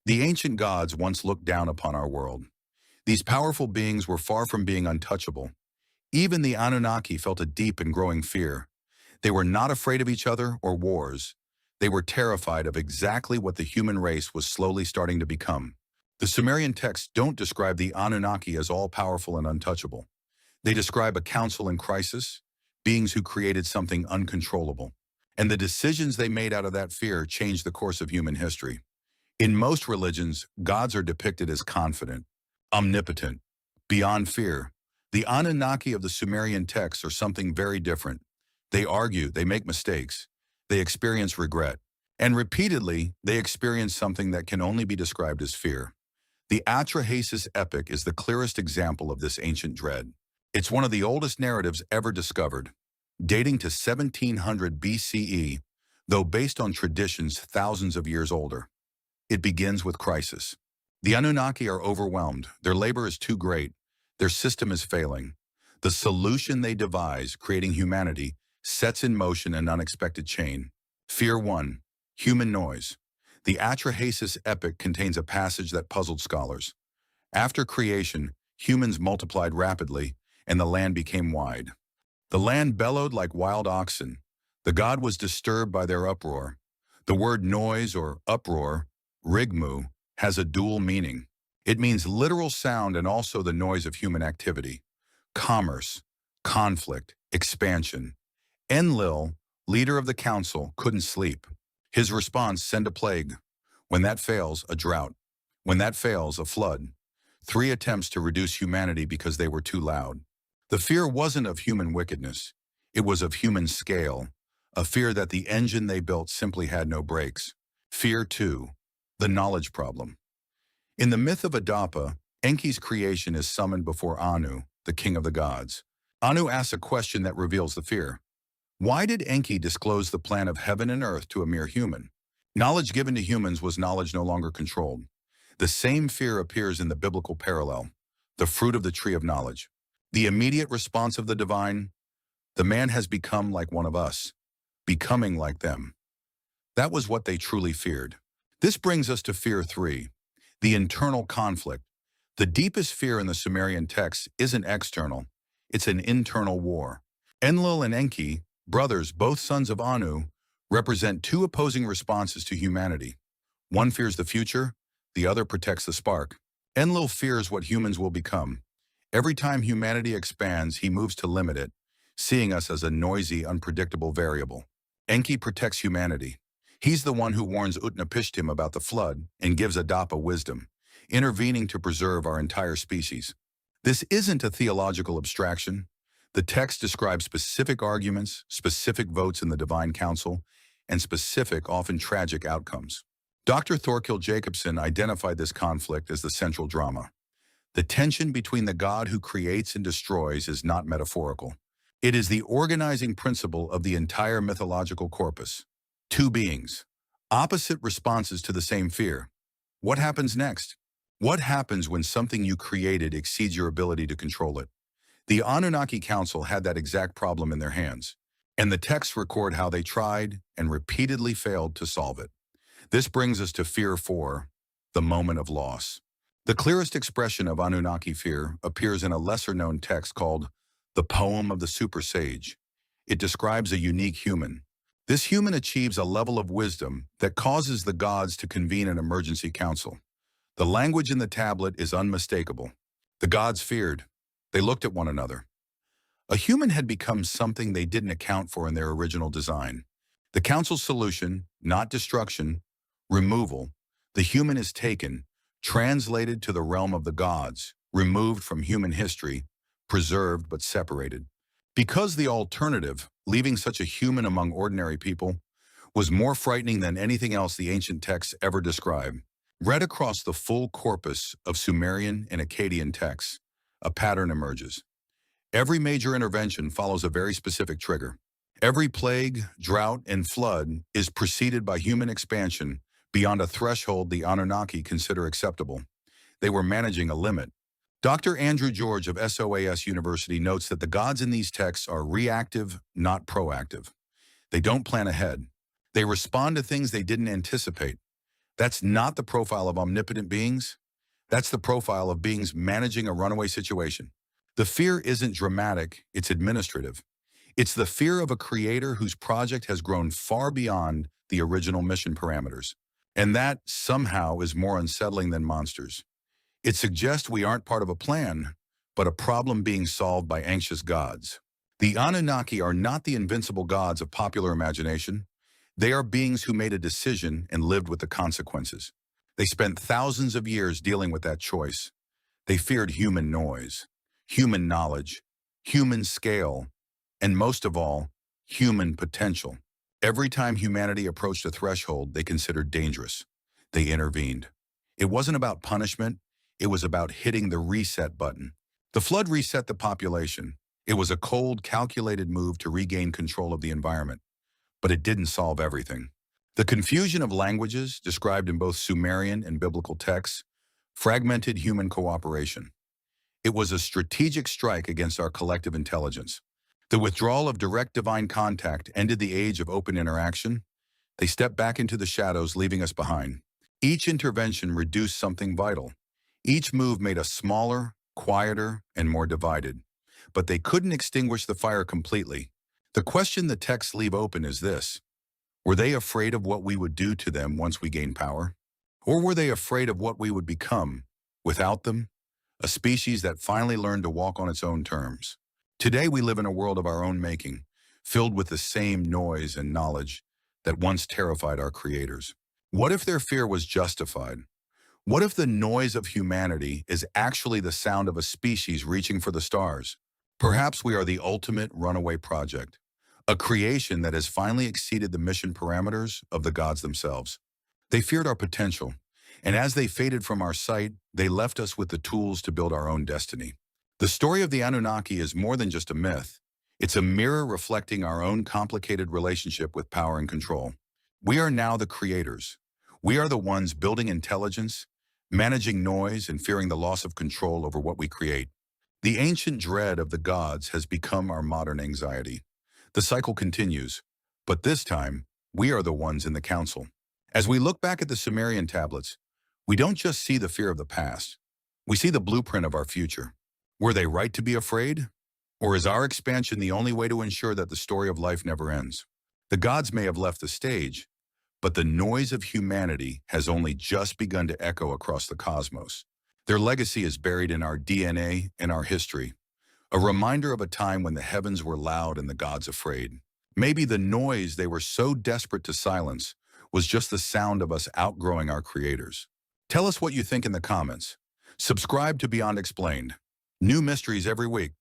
The ancient gods once looked down upon our world. These powerful beings were far from being untouchable. Even the Anunnaki felt a deep and growing fear. They were not afraid of each other or wars. They were terrified of exactly what the human race was slowly starting to become. The Sumerian texts don't describe the Anunnaki as all-powerful and untouchable. They describe a council in crisis, beings who created something uncontrollable. And the decisions they made out of that fear changed the course of human history. In most religions, gods are depicted as confident, omnipotent, beyond fear. The Anunnaki of the Sumerian texts are something very different. They argue, they make mistakes, they experience regret, and repeatedly, they experience something that can only be described as fear. The Atrahasis Epic is the clearest example of this ancient dread. It's one of the oldest narratives ever discovered, dating to 1700 BCE, though based on traditions thousands of years older. It begins with crisis. The Anunnaki are overwhelmed, their labor is too great, their system is failing. The solution they devise, creating humanity, sets in motion an unexpected chain. Fear 1. Human noise. The Atrahasis Epic contains a passage that puzzled scholars. After creation, humans multiplied rapidly, and the land became wide. The land bellowed like wild oxen. The god was disturbed by their uproar. The word noise or uproar, rigmu, has a dual meaning. It means literal sound and also the noise of human activity. Commerce, conflict, expansion. Enlil, leader of the council, couldn't sleep. His response, send a plague. When that fails, a drought. When that fails, a flood. 3 attempts to reduce humanity because they were too loud. The fear wasn't of human wickedness. It was of human scale, a fear that the engine they built simply had no brakes. Fear 2. The knowledge problem. In the myth of Adapa, Enki's creation is summoned before Anu, the king of the gods. Anu asks a question that reveals the fear. Why did Enki disclose the plan of heaven and earth to a mere human? Knowledge given to humans was knowledge no longer controlled. The same fear appears in the biblical parallel, the fruit of the tree of knowledge. The immediate response of the divine, the man has become like one of us, becoming like them. That was what they truly feared. This brings us to fear 3, the internal conflict. The deepest fear in the Sumerian texts isn't external, it's an internal war. Enlil and Enki, brothers, both sons of Anu, represent 2 opposing responses to humanity. One fears the future, the other protects the spark. Enlil fears what humans will become. Every time humanity expands, he moves to limit it, seeing us as a noisy, unpredictable variable. Enki protects humanity. He's the one who warns Utnapishtim about the flood and gives Adapa wisdom, intervening to preserve our entire species. This isn't a theological abstraction. The text describes specific arguments, specific votes in the divine council, and specific, often tragic outcomes. Dr. Thorkild Jacobson identified this conflict as the central drama. The tension between the God who creates and destroys is not metaphorical. It is the organizing principle of the entire mythological corpus. 2 beings, opposite responses to the same fear. What happens next? What happens when something you created exceeds your ability to control it? The Anunnaki Council had that exact problem in their hands, and the texts record how they tried and repeatedly failed to solve it. This brings us to fear 4, the moment of loss. The clearest expression of Anunnaki fear appears in a lesser-known text called The Poem of the Super Sage. It describes a unique human. This human achieves a level of wisdom that causes the gods to convene an emergency council. The language in the tablet is unmistakable. The gods feared. They looked at one another. A human had become something they didn't account for in their original design. The council's solution, not destruction, removal. The human is taken, translated to the realm of the gods, removed from human history, preserved but separated. Because the alternative, leaving such a human among ordinary people, was more frightening than anything else the ancient texts ever describe. Read across the full corpus of Sumerian and Akkadian texts, a pattern emerges. Every major intervention follows a very specific trigger. Every plague, drought, and flood is preceded by human expansion beyond a threshold the Anunnaki consider acceptable. They were managing a limit. Dr. Andrew George of SOAS University notes that the gods in these texts are reactive, not proactive. They don't plan ahead. They respond to things they didn't anticipate. That's not the profile of omnipotent beings. That's the profile of beings managing a runaway situation. The fear isn't dramatic, it's administrative. It's the fear of a creator whose project has grown far beyond the original mission parameters. And that, somehow, is more unsettling than monsters. It suggests we aren't part of a plan, but a problem being solved by anxious gods. The Anunnaki are not the invincible gods of popular imagination. They are beings who made a decision and lived with the consequences. They spent thousands of years dealing with that choice. They feared human noise, human knowledge, human scale, and most of all, human potential. Every time humanity approached a threshold they considered dangerous, they intervened. It wasn't about punishment, it was about hitting the reset button. The flood reset the population. It was a cold, calculated move to regain control of the environment, but it didn't solve everything. The confusion of languages, described in both Sumerian and biblical texts, fragmented human cooperation. It was a strategic strike against our collective intelligence. The withdrawal of direct divine contact ended the age of open interaction. They stepped back into the shadows, leaving us behind. Each intervention reduced something vital. Each move made us smaller, quieter, and more divided. But they couldn't extinguish the fire completely. The question the texts leave open is this: were they afraid of what we would do to them once we gained power? Or were they afraid of what we would become without them? A species that finally learned to walk on its own terms. Today we live in a world of our own making, filled with the same noise and knowledge that once terrified our creators. What if their fear was justified? What if the noise of humanity is actually the sound of a species reaching for the stars? Perhaps we are the ultimate runaway project, a creation that has finally exceeded the mission parameters of the gods themselves. They feared our potential, and as they faded from our sight, they left us with the tools to build our own destiny. The story of the Anunnaki is more than just a myth. It's a mirror reflecting our own complicated relationship with power and control. We are now the creators. We are the ones building intelligence, managing noise, and fearing the loss of control over what we create. The ancient dread of the gods has become our modern anxiety. The cycle continues, but this time, we are the ones in the council. As we look back at the Sumerian tablets, we don't just see the fear of the past. We see the blueprint of our future. Were they right to be afraid? Or is our expansion the only way to ensure that the story of life never ends? The gods may have left the stage, but the noise of humanity has only just begun to echo across the cosmos. Their legacy is buried in our DNA and our history, a reminder of a time when the heavens were loud and the gods afraid. Maybe the noise they were so desperate to silence was just the sound of us outgrowing our creators. Tell us what you think in the comments. Subscribe to Beyond Explained. New mysteries every week.